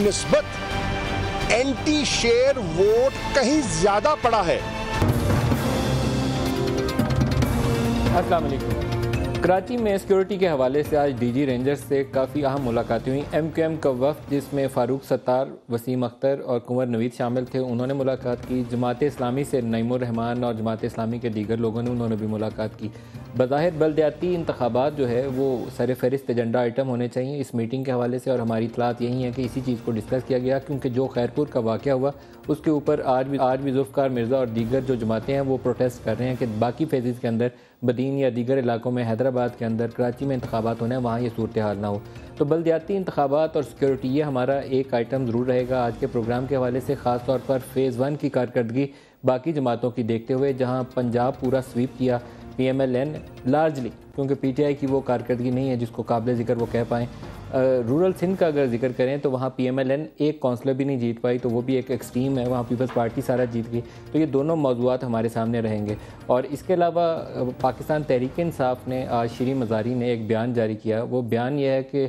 निस्बत एंटी शेर वोट कहीं ज्यादा पड़ा है। अस्सलाम वालेकुम। कराची में सिक्योरिटी के हवाले से आज डीजी रेंजर्स से काफ़ी अहम मुलाकातें हुई। MQM का वफ़द जिसमें फ़ारूक सत्तार, वसीम अख्तर और कुंवर नवीद शामिल थे, उन्होंने मुलाकात की। जमात इस्लामी से नईमुर रहमान और जमात इस्लामी के दीगर लोगों ने उन्होंने भी मुलाकात की। बज़ाहिर बल्दियाती इंतखाबात जो है वो सर फहरिस्त एजेंडा आइटम होने चाहिए इस मीटिंग के हवाले से, और हमारी इतलात यही है कि इसी चीज़ को डिस्कस किया गया, क्योंकि जो खैरपुर का वाक़या हुआ उसके ऊपर आज भी जुल्फ़कार मिर्ज़ा और दीगर जो जमातें हैं वो प्रोटेस्ट कर रहे हैं कि बाकी फेजेज़ के अंदर बदीन या दीगर इलाकों में, हैदराबाद के अंदर, कराची में इंतखाबात होने हैं, वहाँ ये सूरत हाल ना हो। तो बल्दियाती इंतखाबात और सिक्योरिटी ये हमारा एक आइटम ज़रूर रहेगा आज के प्रोग्राम के हवाले से, ख़ास तौर पर फ़ेज़ 1 की कारकर्दगी बाकी जमातों की देखते हुए, जहाँ पंजाब पूरा स्वीप किया PMLN लार्जली, क्योंकि PTI की वो कारकर्दगी नहीं है जिसको काबिल ज़िक्र वो कह पाएँ। रूरल सिंध का अगर जिक्र करें तो वहाँ PMLN एक काउंसलर भी नहीं जीत पाई, तो वो भी एक एक्सट्रीम है। वहाँ पीपल्स पार्टी सारा जीत गई। तो ये दोनों मौज़ूआत हमारे सामने रहेंगे। और इसके अलावा पाकिस्तान तहरीक इंसाफ ने आज श्री मज़ारी ने एक बयान जारी किया। वो बयान ये है कि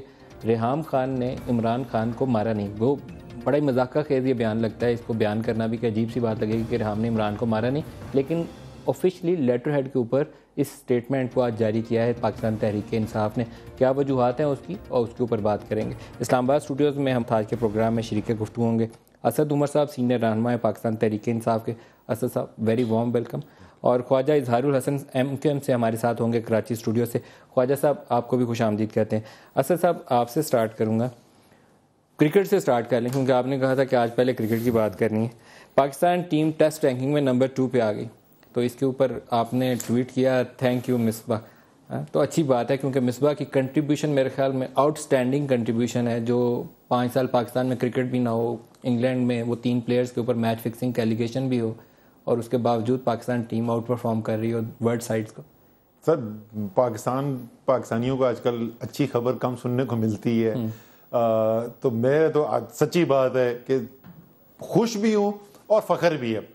रेहाम खान ने इमरान खान को मारा नहीं। वो बड़ा ही मजाक खेज़ ये बयान लगता है, इसको बयान करना भी कि अजीब सी बात लगेगी कि रेहाम ने इमरान को मारा नहीं, लेकिन ऑफिशियली लेटर हेड के ऊपर इस स्टेटमेंट को आज जारी किया है पाकिस्तान तहरीक इंसाफ ने। क्या वजूहात हैं उसकी, और उसके ऊपर बात करेंगे। इस्लामाबाद स्टूडियोज़ में हम आज के प्रोग्राम में शरीक गुफ्तगू होंगे असद उमर साहब, सीनियर रहनुमा है पाकिस्तान तहरीक इंसाफ के। असद साहब वेरी वार्म वेलकम। और ख्वाजा इजहारुल हसन MQM से हमारे साथ होंगे कराची स्टूडियो से। ख्वाजा साहब आपको भी खुश आमदीद कहते हैं। असद साहब आपसे स्टार्ट करूँगा, क्रिकेट से स्टार्ट कर लें, क्योंकि आपने कहा था कि आज पहले क्रिकेट की बात करनी है। पाकिस्तान टीम टेस्ट रैंकिंग में नंबर 2 पे आ गई, तो इसके ऊपर आपने ट्वीट किया थैंक यू मिसबा। तो अच्छी बात है, क्योंकि मिसबा की कंट्रीब्यूशन मेरे ख्याल में आउटस्टैंडिंग कंट्रीब्यूशन है। जो 5 साल पाकिस्तान में क्रिकेट भी ना हो, इंग्लैंड में वो 3 प्लेयर्स के ऊपर मैच फिक्सिंग का एलिगेशन भी हो, और उसके बावजूद पाकिस्तान टीम आउट परफॉर्म कर रही हो वर्ल्ड साइड्स को। सर पाकिस्तानियों को आजकल अच्छी खबर कम सुनने को मिलती है। तो मैं तो सच्ची बात है कि खुश भी हूँ और फख्र भी है।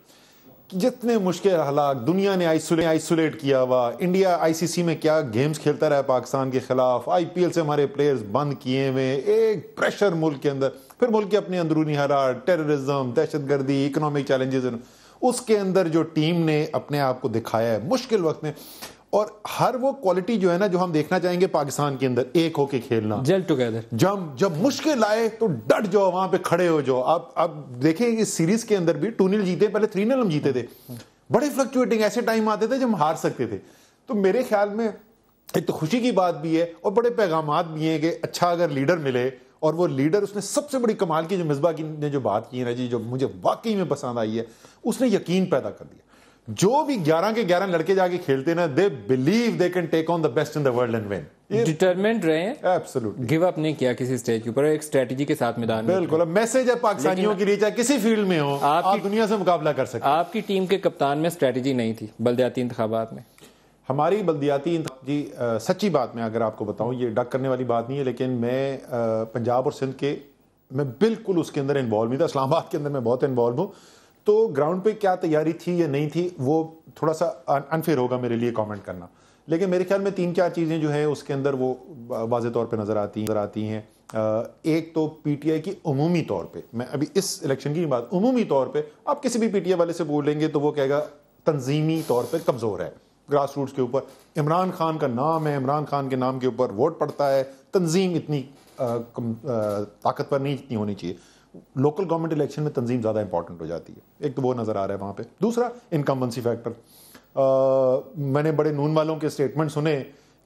जितने मुश्किल हालात दुनिया ने आइसोलेट किया हुआ, इंडिया ICC में क्या गेम्स खेलता रहा पाकिस्तान के खिलाफ, IPL से हमारे प्लेयर्स बंद किए हुए, एक प्रेशर मुल्क के अंदर, फिर मुल्क के अपने अंदरूनी हालात, टेररिज्म, दहशतगर्दी, इकोनॉमिक चैलेंजेस, उसके अंदर जो टीम ने अपने आप को दिखाया है मुश्किल वक्त में, और हर वो क्वालिटी जो है ना जो हम देखना चाहेंगे पाकिस्तान के अंदर, एक होके खेलना, जेल टुगेदर, जब मुश्किल आए तो डट जाओ, वहां पे खड़े हो जाओ। आप देखें इस सीरीज के अंदर भी 2-0 जीते, पहले 3-0 हम जीते थे। बड़े फ्लक्चुएटिंग ऐसे टाइम आते थे जब हम हार सकते थे। तो मेरे ख्याल में एक तो खुशी की बात भी है और बड़े पैगामात भी हैं कि अच्छा अगर लीडर मिले, और वो लीडर, उसने सबसे बड़ी कमाल की जो मिसबा की ने जो बात की है ना जी, जो मुझे वाकई में पसंद आई है, उसने यकीन पैदा कर दिया। जो भी 11 के 11 लड़के जाके खेलते ना, they believe they can take on the best in the world and win. Determined रहे हैं, एब्सोल्युटली गिव अप नहीं किया किसी स्टेज के ऊपर, एक स्ट्रेटजी के साथ मैदान में। बिल्कुल मैसेज है पाकिस्तानियों के लिए, चाहे किसी फील्ड में हो, आप दुनिया से मुकाबला कर सकते हैं। आपकी टीम के कप्तान में स्ट्रेटजी नहीं थी बल्दियाती इंतखाबात में। हमारी बल्दियाती जी सच्ची बात में अगर आपको बताऊं, ये डक करने वाली बात नहीं है, लेकिन मैं पंजाब और सिंध के मैं बिल्कुल उसके अंदर इन्वॉल्व नहीं था। इस्लामाबाद के अंदर मैं बहुत इन्वॉल्व हूँ, तो ग्राउंड पे क्या तैयारी थी या नहीं थी वो थोड़ा सा अनफेयर होगा मेरे लिए कमेंट करना, लेकिन मेरे ख्याल में 3-4 चीज़ें जो है उसके अंदर वो वाज़े तौर पे नज़र आती हैं। एक तो PTI की उमूमी तौर पे, मैं अभी इस इलेक्शन की बात, उमूमी तौर पे आप किसी भी PTI वाले से बोलेंगे तो वो कहेगा तंजीमी तौर पे कमज़ोर है, ग्रास रूट्स के ऊपर इमरान खान का नाम है, इमरान खान के नाम के ऊपर वोट पड़ता है, तंजीम इतनी ताकतवर नहीं इतनी होनी चाहिए। लोकल गवर्नमेंट इलेक्शन में तंजीम ज़्यादा इंपॉर्टेंट हो जाती है, एक तो वो नज़र आ रहा है वहाँ पे। दूसरा इनकम्बेंसी फैक्टर, मैंने बड़े नून वालों के स्टेटमेंट सुने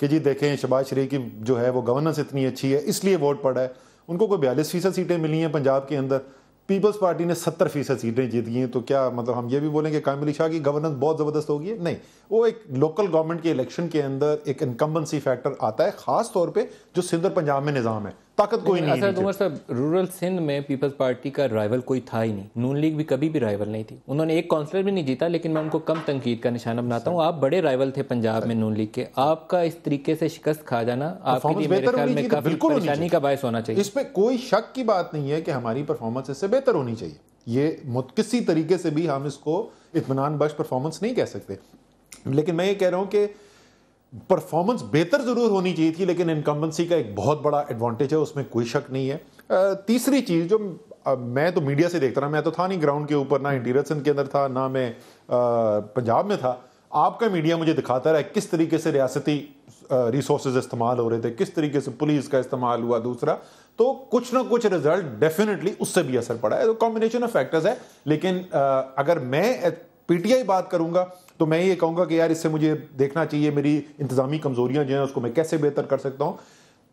कि जी देखें शहबाज शरीफ की जो है वो गवर्नेंस इतनी अच्छी है इसलिए वोट पड़ा है। उनको कोई 42% सीटें मिली हैं पंजाब के अंदर, पीपल्स पार्टी ने 70% सीटें जीत गई हैं, तो क्या मतलब हम ये भी बोलेंगे कायम अली शाह की गवर्नेंस बहुत ज़बरदस्त होगी? नहीं, वो एक लोकल गवर्नमेंट के इलेक्शन के अंदर एक इनकम्बेंसी फैक्टर आता है, खास तौर पे जो सिंध और पंजाब में निज़ाम है, ताकत कोई नहीं है। उमर साहब, रूरल सिंध में पीपल्स पार्टी का राइवल कोई था ही नहीं, नून लीग भी कभी भी राइवल नहीं थी, उन्होंने एक काउंसलर भी नहीं जीता, लेकिन मैं उनको कम तनकीद का निशाना बनाता हूँ। आप बड़े राइवल थे पंजाब में नून लीग के, आपका इस तरीके से शिकस्त खा जाना आपके लिए मेरे ख्याल में काफी परेशानी का बायस होना चाहिए। इस पे कोई शक की बात नहीं है कि हमारी परफॉर्मेंस इससे बेहतर होनी चाहिए, ये किसी तरीके से भी हम इसको इत्मीनान बख्श परफॉर्मेंस नहीं कह सकते, लेकिन मैं ये कह रहा हूं कि परफॉर्मेंस बेहतर जरूर होनी चाहिए थी, लेकिन इनकम्बेंसी का एक बहुत बड़ा एडवांटेज है, उसमें कोई शक नहीं है। तीसरी चीज जो मैं तो मीडिया से देखता रहा, मैं तो था नहीं ग्राउंड के ऊपर, ना इंटीरियर सिंध के अंदर था, ना मैं पंजाब में था। आपका मीडिया मुझे दिखाता रहा किस तरीके से रियासती रिसोर्सेज इस्तेमाल हो रहे थे, किस तरीके से पुलिस का इस्तेमाल हुआ। दूसरा तो कुछ ना कुछ रिजल्ट डेफिनेटली उससे भी असर पड़ा है, तो कॉम्बिनेशन ऑफ फैक्टर्स है। लेकिन अगर मैं पीटीआई बात करूंगा तो मैं ये कहूंगा कि यार इससे मुझे देखना चाहिए मेरी इंतजामी कमजोरियां जो हैं उसको मैं कैसे बेहतर कर सकता हूं।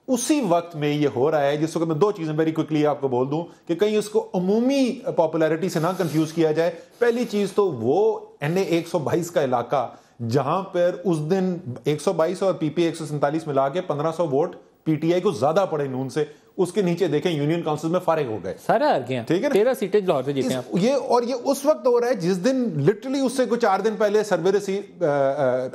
उसी वक्त में ये हो रहा है जिस वक्त मैं दो चीजें वेरी क्विकली आपको बोल दूं कि कहीं उसको अमूमी पॉपुलैरिटी से ना कंफ्यूज किया जाए। पहली चीज तो वो NA 122 का इलाका जहां पर उस दिन 122 और PPA 147 मिला के 1500 वोट पीटीआई को ज्यादा पड़े नून से, उसके नीचे देखें यूनियन काउंसिल में फारिग हो गए, सारे हार गए, ठीक है, 13 सीटें लाहौर से जीते हैं। ये उस वक्त हो रहा है जिस दिन लिटरली उससे कुछ 4 दिन पहले सर्वे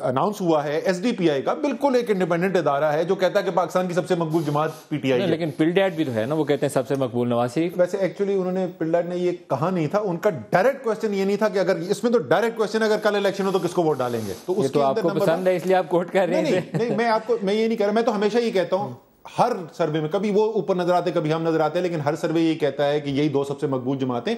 अनाउंस हुआ है SDPI का, बिल्कुल एक इंडिपेंडेंट इदारा है जो कहता है कि पाकिस्तान की सबसे मकबूल जमात पीटीआई है। लेकिन पिलडैट भी तो है ना, वो कहते हैं सबसे मकबूल नवाज शरीफ। वैसे एक्चुअली उन्होंने पिलडैट ने ये कहा नहीं था, उनका डायरेक्ट क्वेश्चन ये नहीं था कि अगर इसमें तो डायरेक्ट क्वेश्चन अगर कल इलेक्शन हो तो किसको वोट डालेंगे, तो उसके आपको पसंद है इसलिए आप कोट कर रहे हैं। नहीं, मैं ये नहीं कह रहा, मैं तो हमेशा ये कहता हूं हर सर्वे में, कभी वो ऊपर नजर आते कभी हम नजर आते हैं, लेकिन हर सर्वे ये कहता है कि यही दो सबसे मकबूल जमातें।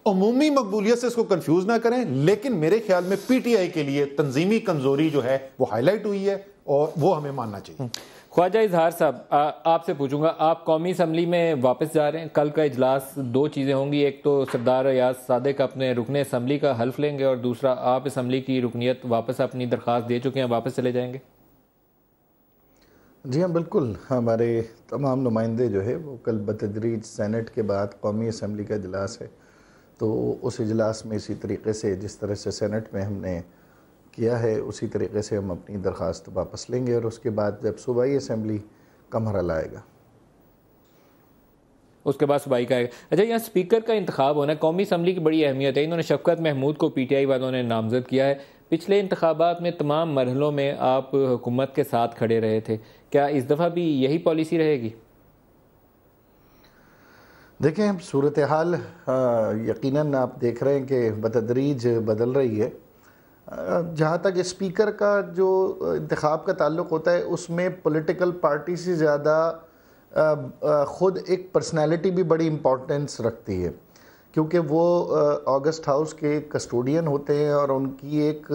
अमूमी मकबूलियत से इसको कंफ्यूज ना करें, लेकिन मेरे ख्याल में पीटीआई के लिए तंजीमी कमजोरी जो है वो हाईलाइट हुई है और वो हमें मानना चाहिए। ख्वाजा इजहार साहब, आपसे पूछूंगा, आप कौमी असम्बली में वापस जा रहे हैं, कल का इजलास दो चीज़ें होंगी, एक तो सरदार अयाज सादिक अपने रुकने असम्बली का हल्फ लेंगे और दूसरा आप असम्बली की रुकनीत वापस अपनी दरख्वास्त दे चुके हैं, वापस चले जाएंगे। जी हाँ, बिल्कुल, हमारे तमाम नुमाइंदे जो है वो कल बतदरीज सेनेट के बाद कौमी असम्बली का इजलास है, तो उस इजलास में इसी तरीके से जिस तरह से सेनेट में हमने किया है उसी तरीके से हम अपनी दरख्वास्त वापस लेंगे और उसके बाद जब सूबाई असम्बली का मरहला आएगा उसके बाद सूबाई का आएगा। अच्छा, यहाँ स्पीकर का इंतखाब होना है, कौमी असम्बली की बड़ी अहमियत है। इन्होंने शफकत महमूद को पीटीआई वालों ने नामजद किया है। पिछले इंतखाबात में तमाम मरहलों में आप हुकूमत के साथ खड़े रहे थे, क्या इस दफ़ा भी यही पॉलिसी रहेगी? देखें, सूरत हाल यकीनन आप देख रहे हैं कि बतदरीज बदल रही है। जहाँ तक स्पीकर का जो इंतखाब का ताल्लुक़ होता है उसमें पॉलिटिकल पार्टी से ज़्यादा ख़ुद एक पर्सनैलिटी भी बड़ी इम्पोर्टेंस रखती है, क्योंकि वो ऑगस्ट हाउस के कस्टोडियन होते हैं और उनकी एक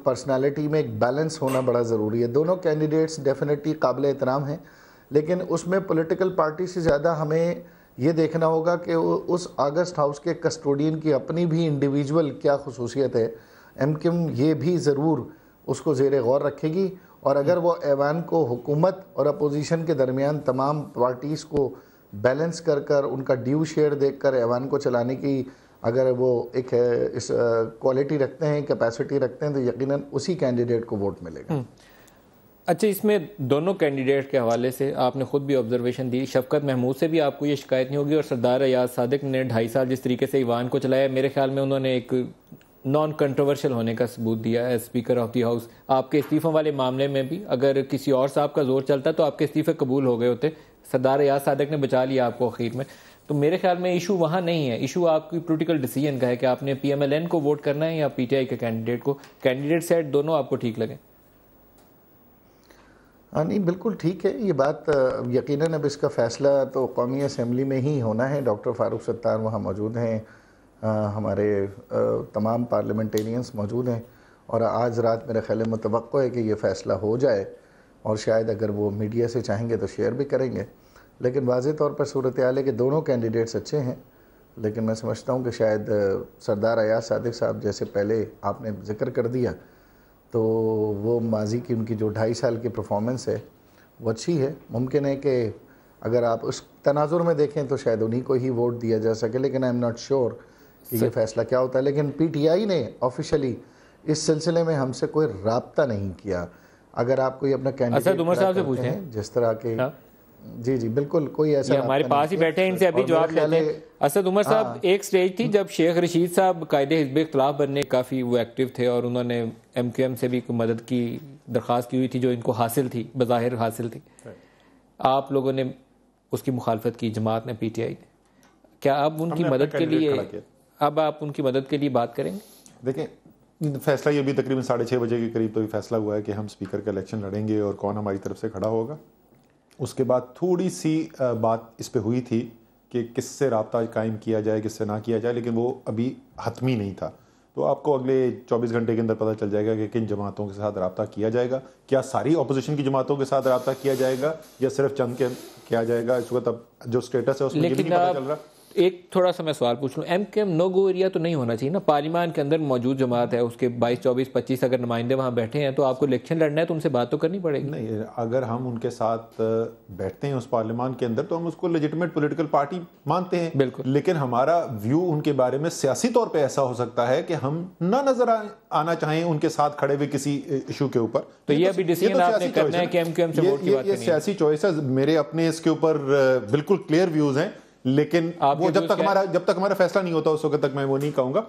पर्सनालिटी में एक बैलेंस होना बड़ा ज़रूरी है। दोनों कैंडिडेट्स डेफिनेटली काबिल एहतराम हैं, लेकिन उसमें पॉलिटिकल पार्टी से ज़्यादा हमें ये देखना होगा कि उस ऑगस्ट हाउस के कस्टोडियन की अपनी भी इंडिविजुअल क्या खुसूसियत है। MKM ये भी ज़रूर उसको ज़ेरे गौर रखेगी और अगर वो ऐवान को हुकूमत और अपोजिशन के दरमियान तमाम पार्टीज़ को बैलेंस कर कर उनका ड्यू शेयर देख कर ऐवान को चलाने की अगर वो एक इस क्वालिटी रखते हैं, कैपेसिटी रखते हैं, तो यकीनन उसी कैंडिडेट को वोट मिलेगा। अच्छा, इसमें दोनों कैंडिडेट के हवाले से आपने खुद भी ऑब्जर्वेशन दी, शफकत महमूद से भी आपको ये शिकायत नहीं होगी और सरदार अयाज सादिक ने 2.5 साल जिस तरीके से ईवान को चलाया, मेरे ख्याल में उन्होंने एक नॉन कंट्रोवर्शियल होने का सबूत दिया है स्पीकर ऑफ द हाउस। आपके इस्तीफ़ों वाले मामले में भी अगर किसी और साहब का जोर चलता तो आपके इस्तीफ़े कबूल हो गए होते, सरदार अयाज सादिक ने बचा लिया आपको आखिर में। तो मेरे ख्याल में इशू वहाँ नहीं है, इशू आपकी पॉलिटिकल डिसीजन का है कि आपने PMLN को वोट करना है या PTI के कैंडिडेट को। कैंडिडेट सेट दोनों आपको ठीक लगे? हाँ, नहीं, बिल्कुल ठीक है ये बात। यकीनन अब इसका फ़ैसला तो कौमी असम्बली में ही होना है। डॉक्टर फ़ारूक सत्तार वहाँ मौजूद हैं, हमारे तमाम पार्लियामेंटेरियंस मौजूद हैं और आज रात मेरा ख्याल मुतवक्को है कि ये फ़ैसला हो जाए और शायद अगर वो मीडिया से चाहेंगे तो शेयर भी करेंगे। लेकिन वाज़े तौर पर सूरत हाल है कि दोनों कैंडिडेट्स अच्छे हैं, लेकिन मैं समझता हूँ कि शायद सरदार अयाज सादिक साहब जैसे पहले आपने ज़िक्र कर दिया, तो वो माजी की उनकी जो 2.5 साल की परफॉर्मेंस है वो अच्छी है। मुमकिन है कि अगर आप उस तनाजुर में देखें तो शायद उन्हीं को ही वोट दिया जा सके, लेकिन आई एम नॉट श्योर कि ये फैसला क्या होता है। लेकिन PTI ने ऑफिशियली इस सिलसिले में हमसे कोई राब्ता नहीं किया। अगर आप कोई अपना कैंडिडेट उमर साहब से पूछें जिस तरह के, जी जी बिल्कुल, कोई ऐसा हमारे पास ही बैठे हैं, इनसे अभी जवाब लेते हैं। असद उमर साहब, एक स्टेज थी जब शेख रशीद साहब कायदे हिज़्ब इख्तिलाफ बनने काफ़ी वो एक्टिव थे और उन्होंने MKM से भी मदद की दरख्वास्त की हुई थी जो इनको हासिल थी, बज़ाहिर हासिल थी। आप लोगों ने उसकी मुखालफत की, जमात ने, PTI ने। क्या अब उनकी मदद के लिए आप उनकी मदद के लिए बात करेंगे? देखें, फैसला ये भी तकरीबन 6:30 बजे के करीब तो ये फैसला हुआ है कि हम स्पीकर का इलेक्शन लड़ेंगे और कौन हमारी तरफ से खड़ा होगा। उसके बाद थोड़ी सी बात इस पे हुई थी कि किससे राब्ता कायम किया जाए, किससे ना किया जाए, लेकिन वो अभी हतमी नहीं था। तो आपको अगले 24 घंटे के अंदर पता चल जाएगा कि किन जमातों के साथ राब्ता किया जाएगा। क्या सारी अपोजिशन की जमातों के साथ राब्ता किया जाएगा या सिर्फ चंद के किया जाएगा, इस वक्त अब जो स्टेटस है उसमें ये भी नहीं पता चल रहा। एक थोड़ा सा मैं सवाल पूछ लूँ, MQM नो गो एरिया तो नहीं होना चाहिए ना? पार्लियामान के अंदर मौजूद जमात है, उसके 22, 24, 25 अगर नुमाइंदे वहाँ बैठे हैं तो आपको इलेक्शन लड़ना है तो उनसे बात तो करनी पड़ेगी। नहीं, अगर हम उनके साथ बैठते हैं उस पार्लियामान के अंदर तो हम उसको लेजिटिमेट पॉलिटिकल पार्टी मानते हैं, बिल्कुल। लेकिन हमारा व्यू उनके बारे में सियासी तौर पे ऐसा हो सकता है कि हम ना नजर आना चाहें उनके साथ खड़े हुए किसी इशू के ऊपर। तो ये अभी डिसीजन आपने करना है कि MQM से वोट की बात करनी है। ये सियासी चॉइस है, मेरे अपने इसके ऊपर बिल्कुल क्लियर व्यूज हैं, लेकिन वो जब तक हमारा फैसला नहीं होता उस वक्त तक मैं वो नहीं कहूंगा।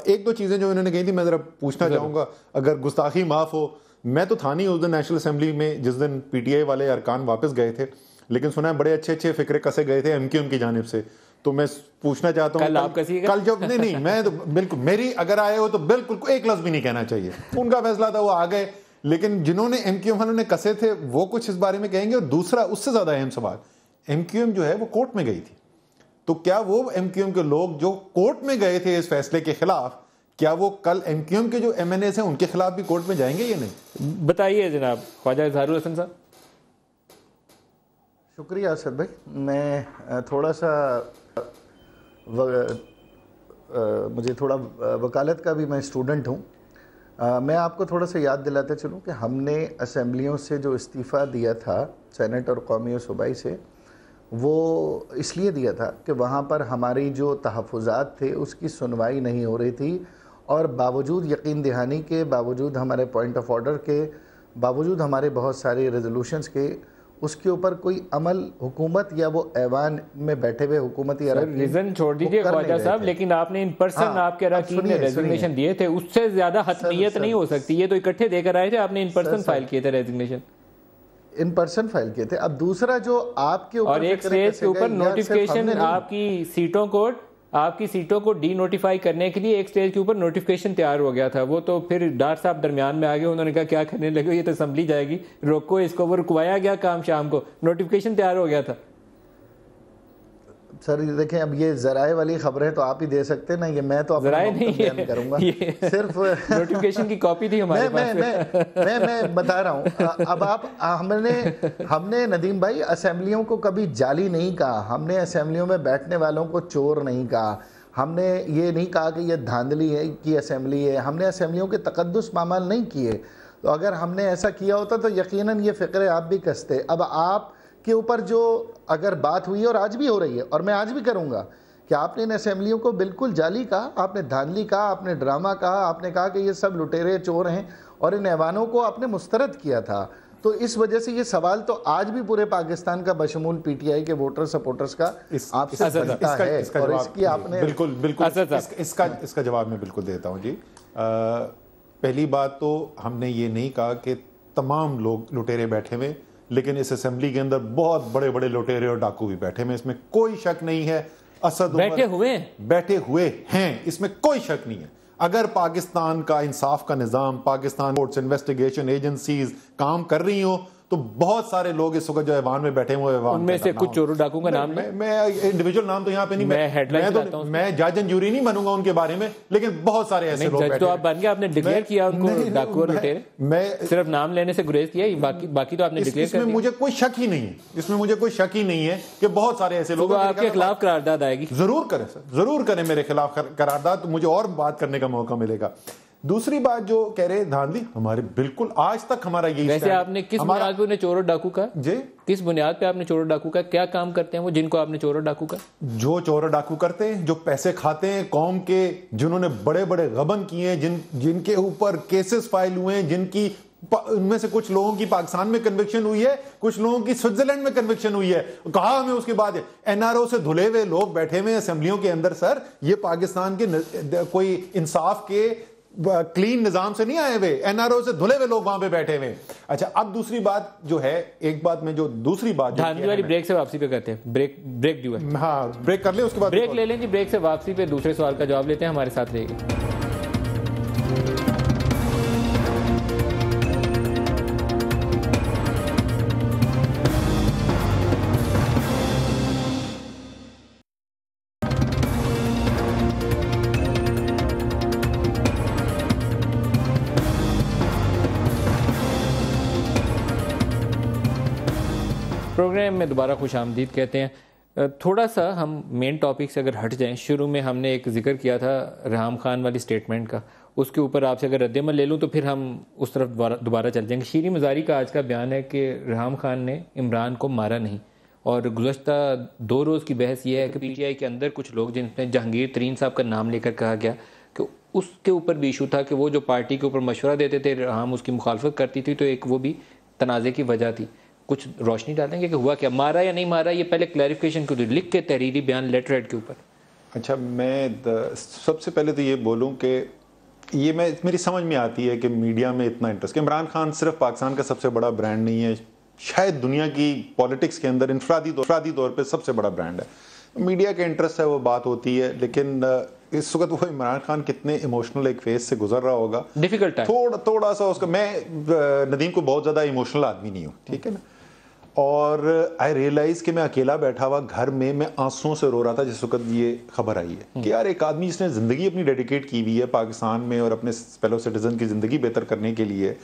एक दो चीजें जो इन्होंने कही थी मैं जरा पूछना चाहूंगा, अगर गुस्ताखी माफ हो। मैं तो था नहीं उस दिन नेशनल असेंबली में जिस दिन PTI वाले अरकान वापस गए थे, लेकिन सुना है बड़े अच्छे अच्छे फिक्रे कसे गए थे MQM की जानिब से। तो मैं पूछना चाहता हूँ कल जब नहीं मैं तो बिल्कुल मेरी अगर आए हो तो बिल्कुल एक लफ्ज भी नहीं कहना चाहिए, उनका फैसला था वो आ गए, लेकिन जिन्होंने MQM वालों ने कसे थे वो कुछ इस बारे में कहेंगे। और दूसरा उससे ज्यादा अहम सवाल, MQM जो है वो कोर्ट में गई थी, तो क्या वो MQM के लोग जो कोर्ट में गए थे इस फैसले के खिलाफ, क्या वो कल MQM के जो MNAs हैं उनके खिलाफ भी कोर्ट में जाएंगे या नहीं? बताइए जनाब ख्वाजा इजहारुल हसन साहब। शुक्रिया असद भाई, मैं थोड़ा सा मुझे थोड़ा वकालत का भी मैं स्टूडेंट हूँ। मैं आपको थोड़ा सा याद दिलाते चलूँ कि हमने असम्बलियों से जो इस्तीफ़ा दिया था सेनेट और कौमी और सूबाई से, वो इसलिए दिया था कि वहाँ पर हमारी जो तहफ़्फ़ुज़ात थे उसकी सुनवाई नहीं हो रही थी, और बावजूद यकीन दहानी के, बावजूद हमारे पॉइंट ऑफ ऑर्डर के, बावजूद हमारे बहुत सारे रेजोल्यूशंस के, उसके ऊपर कोई अमल हुकूमत या वो ऐवान में बैठे हुए हुकूमती रीजन छोड़ दीजिए ख्वाजा साहब, लेकिन आपने इन पर्सन आपके अरकान ने रेजिग्नेशन दिए थे, उससे ज़्यादा हतमियत नहीं हो सकती। ये तो इकट्ठे देकर आए थे, आपने इन पर्सन फाइल किए थे रेजिग्नेशन, इन पर्सन फाइल किए थे। अब दूसरा जो आपके ऊपर और एक स्टेज के ऊपर नोटिफिकेशन आपकी सीटों को डी नोटिफाई करने के लिए एक स्टेज के ऊपर नोटिफिकेशन तैयार हो गया था। वो तो फिर डार साहब दरमियान में आ गए, उन्होंने कहा क्या करने लगे, ये तो असेंबली जाएगी, रोको इसको। वो रुकवाया गया काम, शाम को नोटिफिकेशन तैयार हो गया था। सर ये देखें, अब ये जराए वाली खबरें तो आप ही दे सकते हैं ना, ये मैं तो अपना बयान करूंगा। सिर्फ नोटिफिकेशन की कॉपी थी हमारे पास। मैं बता रहा हूँ। अब आप हमने नदीम भाई असेंबलियों को कभी जाली नहीं कहा, हमने असेंबलियों में बैठने वालों को चोर नहीं कहा, हमने ये नहीं कहा कि ये धांधली है की असेंबली है, हमने असेंबलियों के तकद्दुस पामाल नहीं किए। तो अगर हमने ऐसा किया होता तो यकीनन ये फ़िक्रे आप भी कसते। अब आप के ऊपर जो अगर बात हुई है और आज भी हो रही है, और मैं आज भी करूंगा, कि आपने इन असेंबलियों को बिल्कुल जाली कहा, आपने धांधली कहा, आपने ड्रामा कहा, आपने कहा कि ये सब लुटेरे चोर हैं, और इन ऐवानों को आपने मुस्तरद किया था। तो इस वजह से ये सवाल तो आज भी पूरे पाकिस्तान का बशमूल PTI के वोटर सपोर्टर्स का आपसे बनता है, और इसकी आपने बिल्कुल इसका जवाब मैं बिल्कुल देता हूँ जी। पहली बात तो हमने ये नहीं कहा कि तमाम लोग लुटेरे बैठे हुए, लेकिन इस असेंबली के अंदर बहुत बड़े बड़े लुटेरे और डाकू भी बैठे हैं, इसमें कोई शक नहीं है। असद बैठे हुए हैं, इसमें कोई शक नहीं है। अगर पाकिस्तान का इंसाफ का निजाम, पाकिस्तान कोर्ट्स, इन्वेस्टिगेशन एजेंसीज काम कर रही हो, तो बहुत सारे लोग इस वक्त जो ऐवान में बैठे हुए, उनमें से कुछ चोरों डाकू का नाम मैं इंडिविजुअल नाम तो यहाँ पे नहीं, मैं जज एंड जूरी नहीं बनूंगा उनके बारे में, लेकिन बहुत सारे ऐसे लोग तो आप बन गए, आपने डिक्लेयर किया उनको डाकू और लुटेरे, मैं सिर्फ नाम लेने से गुरेज किया, बाकी तो आपने डिक्लेयर कर दिया। मुझे कोई शक ही नहीं है, इसमें मुझे कोई शक ही नहीं है कि बहुत सारे ऐसे लोग आपके खिलाफ करारदाद आएगी। जरूर करें सर, जरूर करें मेरे खिलाफ करारदाद, तो मुझे और बात करने का मौका मिलेगा। दूसरी बात जो कह रहे हैं धांधली, हमारे बिल्कुल आज तक हमारा यही। वैसे आपने किस बुनियाद पे उन्हें चोर और डाकू का जी, किस बुनियाद पे आपने चोर और डाकू का, क्या काम करते हैं वो जिनको आपने चोर और डाकू का? जो चोर और डाकू करते हैं, जो पैसे खाते हैं कौम के, जिन्होंने बड़े बड़े गबन किए हैं, जिनके ऊपर केसेस फाइल हुए हैं, जिनकी उनमें से कुछ लोगों की पाकिस्तान में कन्विक्शन हुई है, कुछ लोगों की स्विट्जरलैंड में कन्विक्शन हुई है। कहा हमें उसके बाद NRO से धुले हुए लोग बैठे हुए असेंबलियों के अंदर। सर ये पाकिस्तान के कोई इंसाफ के क्लीन निजाम से नहीं आए हुए, NRO से धुले हुए लोग वहां पे बैठे हुए। अच्छा, अब दूसरी बात जो है, एक बात में जो दूसरी बात धांधली वाली ब्रेक से वापसी पे करते हैं, ब्रेक ड्यू है। हाँ, ब्रेक कर ले, उसके बाद ब्रेक ले लें जी। ब्रेक से वापसी पे दूसरे सवाल का जवाब लेते हैं, हमारे साथ रहेगी। प्रोग्राम में दोबारा खुश आमदीद कहते हैं। थोड़ा सा हम मेन टॉपिक से अगर हट जाएं, शुरू में हमने एक जिक्र किया था रेहाम खान वाली स्टेटमेंट का, उसके ऊपर आपसे अगर रद्दमल ले लूँ तो फिर हम उस तरफ दोबारा चल जाएंगे। शीरीन मज़ारी का आज का बयान है कि रेहाम खान ने इमरान को मारा नहीं, और गुज़श्ता 2 रोज़ की बहस ये है कि PTI के अंदर कुछ लोग, जिनमें जहांगीर तरीन साहब का नाम लेकर कहा गया कि उसके ऊपर भी इशू था कि वो जो पार्टी के ऊपर मशवरा देते थे, रेहाम उसकी मुखालफत करती थी, तो एक वो भी तनाज़े की वजह थी। कुछ रोशनी डालेंगे कि हुआ क्या, मारा या नहीं मारा, ये पहले क्लैरिफिकेशन क्यों दी, लिख के तहरीरी बयान लेटर हेड के ऊपर। अच्छा, मैं सबसे पहले तो ये बोलूं कि ये मेरी समझ में आती है कि मीडिया में इतना इंटरेस्ट, कि इमरान खान सिर्फ पाकिस्तान का सबसे बड़ा ब्रांड नहीं है, शायद दुनिया की पॉलिटिक्स के अंदर इनफरादी तौर पे सबसे बड़ा ब्रांड है। मीडिया का इंटरेस्ट है, वो बात होती है, लेकिन इस वक्त वो इमरान खान कितने इमोशनल एक फेज से गुजर रहा होगा, डिफिकल्ट है थोड़ा सा उसका। मैं नदीम को बहुत ज़्यादा इमोशनल आदमी नहीं हूँ, ठीक है ना, और आई रियलाइज कि मैं अकेला बैठा हुआ घर में, मैं आंसुओं से रो रहा था जिस वक्त ये खबर आई है कि यार एक आदमी जिसने ज़िंदगी अपनी डेडिकेट की हुई है पाकिस्तान में और अपने फेलो सिटीजन की ज़िंदगी बेहतर करने के लिए,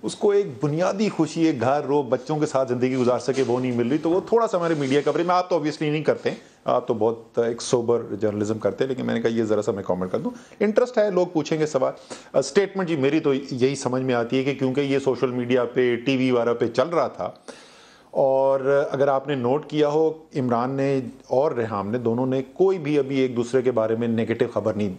उसको एक बुनियादी खुशी, एक घर रो बच्चों के साथ ज़िंदगी गुजार सके, वो नहीं मिल रही। तो वो थोड़ा सा हमारे मीडिया कवरेज में, आप तो ऑब्वियसली नहीं करते, आप तो बहुत एक सोबर जर्नलिज्म करते हैं, लेकिन मैंने कहा ये ज़रा सा मैं कमेंट कर दूं। इंटरेस्ट है, लोग पूछेंगे सवाल। स्टेटमेंट जी मेरी तो यही समझ में आती है कि क्योंकि ये सोशल मीडिया पे, TV वगैरह पे चल रहा था, और अगर आपने नोट किया हो, इमरान ने और रेहाम ने, दोनों ने कोई भी अभी एक दूसरे के बारे में नेगेटिव खबर नहीं,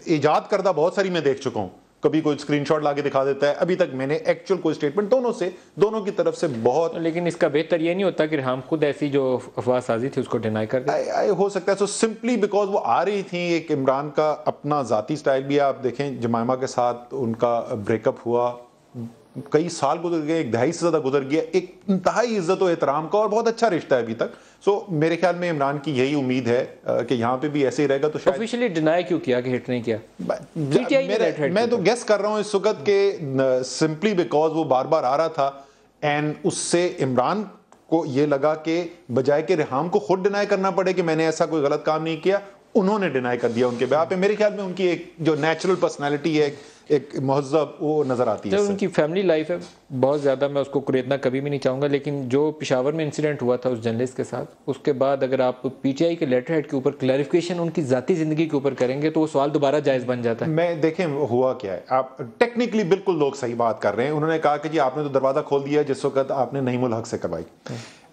ईजाद करदा बहुत सारी मैं देख चुका हूँ, कभी कोई स्क्रीनशॉट लाके दिखा देता है, अभी तक मैंने एक्चुअल कोई स्टेटमेंट दोनों की तरफ से बहुत। लेकिन इसका बेहतर ये नहीं होता कि रेहाम खुद ऐसी जो अफवाह साजी थी उसको डिनाई कर दे? हो सकता है, सो सिंपली बिकॉज वो आ रही थी, एक इमरान का अपना जाती स्टाइल भी है। आप देखें जमाइमा के साथ उनका ब्रेकअप हुआ, कई साल गुजर गए, 1 दहाई से ज्यादा गुजर गया, एक इंतहाई इज्जत और एहतराम का और बहुत अच्छा रिश्ता है अभी तक। सो मेरे ख्याल में इमरान की यही उम्मीद है कि यहाँ पे भी ऐसे ही रहेगा। तो शायद ऑफिशियली डिनाई क्यों किया कि हिट नहीं किया? मैं तो गेस कर रहा हूँ इस वक्त के, सिंपली बिकॉज वो बार बार आ रहा था, एंड उससे इमरान को ये लगा कि बजाय के रेहाम को खुद डिनाई करना पड़े कि मैंने ऐसा कोई गलत काम नहीं किया, उन्होंने डिनाई कर दिया उनके बयान पे। मेरे ख्याल में उनकी एक जो नेचुरल पर्सनालिटी है, एक महज़ब, वो नजर आती है। उनकी फैमिली लाइफ है बहुत ज़्यादा, मैं उसको कुरेदना कभी भी नहीं चाहूँगा, लेकिन जो पेशावर में इंसिडेंट हुआ था उस जर्नलिस्ट के साथ, उसके बाद अगर आप PTI के लेटर हेड के ऊपर क्लैरिफिकेशन उनकी ज़ाती ज़िंदगी के ऊपर करेंगे तो वो सवाल दोबारा जायज़ बन जाता है। मैं देखें हुआ क्या है, आप टेक्निकली बिल्कुल लोग सही बात कर रहे हैं। उन्होंने कहा कि जी आपने तो दरवाज़ा खोल दिया जिस वक्त आपने नईमुल हक से करवाई।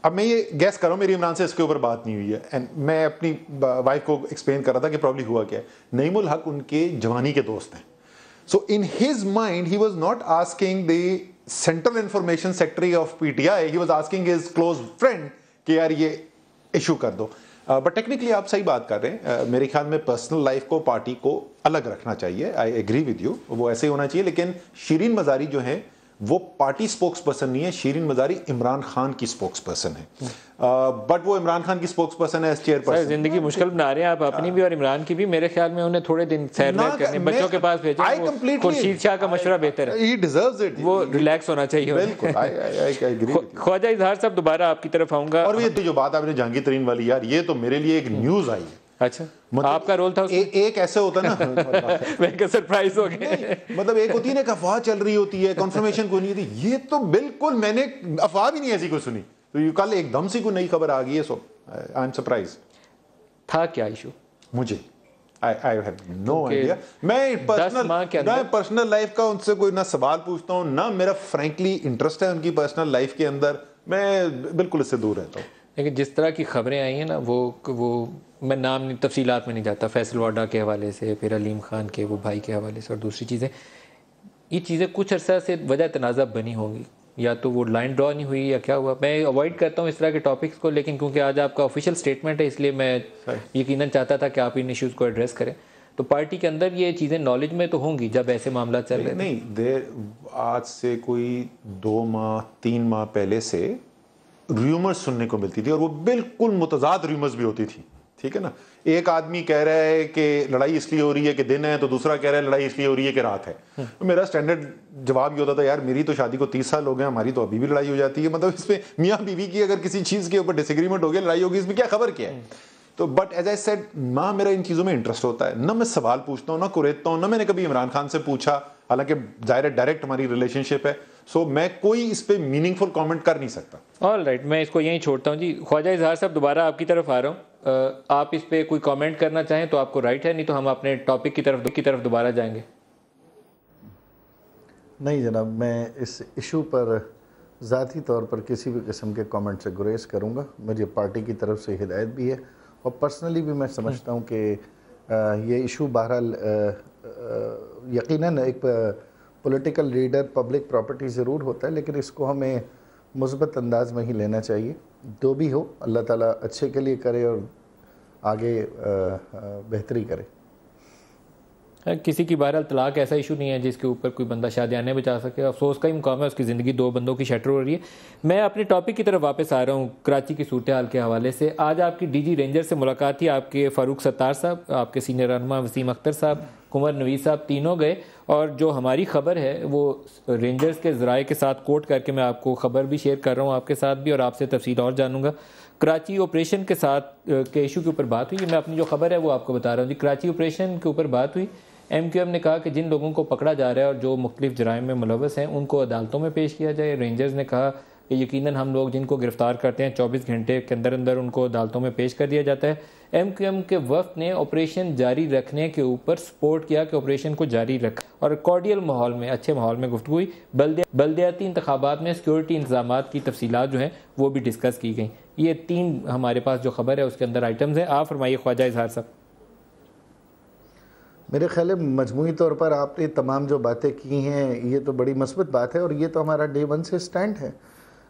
अब मैं ये गैस कर रहा हूँ, मेरी इमरान से इसके ऊपर बात नहीं हुई है, एंड मैं अपनी वाइफ को एक्सप्लेन कर रहा था कि प्रॉब्ली हुआ क्या है। नईमुल हक उनके जवानी के दोस्त हैं, so in his mind he was not asking the central information secretary of PTI, he was asking his close friend कि यार ये इशू कर दो। बट टेक्निकली आप सही बात कर रहे हैं। मेरे ख्याल में पर्सनल लाइफ को, पार्टी को अलग रखना चाहिए, आई एग्री विद यू, वो ऐसे ही होना चाहिए। लेकिन शीरीन मज़ारी जो है वो पार्टी स्पोक्स पर्सन नहीं है, शीरीन मज़ारी इमरान खान की स्पोक्स पर्सन है, बट वो इमरान खान की स्पोक्स पर्सन है, चेयरपर्सन। जिंदगी मुश्किल बना रहे हैं आप अपनी भी और इमरान की भी। मेरे ख्याल में उन्हें थोड़े दिन सैर करने बच्चों के पास भेजें। खुर्शीद शाह का मशवरा बेहतर है, he deserves it, वो रिलैक्स होना चाहिए। बिल्कुल, I agree with you। Khwaja इजहार साहब, दोबारा आपकी तरफ आऊंगा। और ये जो बात आपने जहांगीर तरीन वाली, यार ये तो मेरे लिए एक न्यूज आई है। अच्छा, मतलब आपका रोल था उसमें? एक ऐसे होता ना मैं सरप्राइज हो गए। मतलब एक होती है ना, एक अफवाह चल रही होती है, कंफर्मेशन कोई नहीं होती, ये तो बिल्कुल मैंने अफवाह भी नहीं ऐसी कोई सुनी, तो ये कल एकदम से कोई नई खबर आ गई है, सो आई एम सरप्राइज। था क्या इशू? मुझे आई हैव नो आइडिया। मैं पर्सनल लाइफ का उनसे कोई ना सवाल पूछता हूँ, ना मेरा फ्रैंकली इंटरेस्ट है उनकी पर्सनल लाइफ के अंदर, मैं बिल्कुल इससे दूर रहता हूँ। लेकिन जिस तरह की खबरें आई हैं ना, वो मैं नाम नहीं, तफसीलात में नहीं जाता, फैसल वाडा के हवाले से, फिर अलीम खान के वो भाई के हवाले से, और दूसरी चीज़ें, ये चीज़ें कुछ अर्सा से वजह तनाज़ा बनी होंगी, या तो वो लाइन ड्रॉ नहीं हुई या क्या हुआ। मैं अवॉइड करता हूँ इस तरह के टॉपिक्स को, लेकिन क्योंकि आज आपका ऑफिशियल स्टेटमेंट है, इसलिए मैं यकीनन चाहता था कि आप इन इश्यूज़ को एड्रेस करें। तो पार्टी के अंदर ये चीज़ें नॉलेज में तो होंगी जब ऐसे मामला चल रहे? नहीं, आज से कोई 2 माह 3 माह पहले से रूमर्स सुनने को मिलती थी, और वो बिल्कुल मुतजाद रूमर्स भी होती थी, ठीक है ना। एक आदमी कह रहा है कि लड़ाई इसलिए हो रही है कि दिन है, तो दूसरा कह रहा है लड़ाई इसलिए हो रही है कि रात है। तो मेरा स्टैंडर्ड जवाब ये होता था, यार मेरी तो शादी को 30 साल हो गए, हमारी तो अभी भी लड़ाई हो जाती है। मतलब इसमें मियाँ बीवी की अगर किसी चीज़ के ऊपर डिसएग्रीमेंट हो गया, लड़ाई होगी, इसमें क्या खबर क्या है। तो बट एज आई सेड, ना मेरा इन चीज़ों में इंटरेस्ट होता है, ना मैं सवाल पूछता हूँ, ना कुरेदता हूँ, ना मैंने कभी इमरान खान से पूछा, हालांकि डायरेक्ट हमारी रिलेशनशिप है। सो मैं कोई इस पे मीनिंगफुल कमेंट कर नहीं सकता। ऑल राइट, मैं इसको यहीं छोड़ता हूँ जी। ख्वाजा इजहार साहब, दोबारा आपकी तरफ आ रहा हूँ। आप इस पे कोई कमेंट करना चाहें तो आपको राइट है, नहीं तो हम अपने टॉपिक की तरफ दोबारा जाएंगे। नहीं जनाब, मैं इस इशू पर ज़ाती तौर पर किसी भी किस्म के कमेंट से गुरेज करूँगा। मुझे पार्टी की तरफ से हिदायत भी है और पर्सनली भी मैं समझता हूँ कि ये इशू बहरहाल यकीनन एक पॉलिटिकल लीडर पब्लिक प्रॉपर्टी ज़रूर होता है, लेकिन इसको हमें मुस्बत अंदाज में ही लेना चाहिए। जो भी हो अल्लाह ताला अच्छे के लिए करे और आगे बेहतरी करे। किसी की बहरहाल तलाक ऐसा इशू नहीं है जिसके ऊपर कोई बंदा शादियाने बचा सके। अफसोस का ही मुकाम है, उसकी ज़िंदगी दो बंदों की शटर हो रही है। मैं अपने टॉपिक की तरफ वापस आ रहा हूँ कराची की सूरत हाल के हवाले से। आज आपकी डीजी रेंजर से मुलाकात थी, आपके फ़ारूक सत्तार साहब, आपके सीनियर रहनुमा वसीम अख्तर साहब, कुंवर नवीद साहब, तीनों गए। और जो हमारी खबर है वो रेंजर्स के ज़राए के साथ कोट करके मैं आपको खबर भी शेयर कर रहा हूँ आपके साथ भी, और आपसे तफसील और जानूँगा। कराची ऑपरेशन के साथ के इशू के ऊपर बात हुई। मैं अपनी जो खबर है वो आपको बता रहा हूँ जी। कराची ऑपरेशन के ऊपर बात हुई। MQM ने कहा कि जिन लोगों को पकड़ा जा रहा है और जो मुख्तलिफ जराइम में मुलव्वस हैं उनको अदालतों में पेश किया जाए। रेंजर्स ने कहा कि यकीनन हम लोग जिनको गिरफ्तार करते हैं 24 घंटे के अंदर अंदर उनको अदालतों में पेश कर दिया जाता है। MQM के वफ्द ने ऑपरेशन जारी रखने के ऊपर सपोर्ट किया कि ऑपरेशन को जारी रखा, और कॉर्डियल माहौल में, अच्छे माहौल में गुफ्तगू हुई। बल्दियाती इंतखाबात में सिक्योरिटी इंतजामात की तफसीलात जो हैं वो भी डिस्कस की गई। ये 3 हमारे पास जो खबर है उसके अंदर आइटम्स हैं। आप फरमाइए ख्वाजा इजहार साहब। मेरे ख्याल में मजमूई तौर पर आपने तमाम जो बातें की हैं ये तो बड़ी मस्बत बात है और ये तो हमारा डे 1 से स्टैंड है।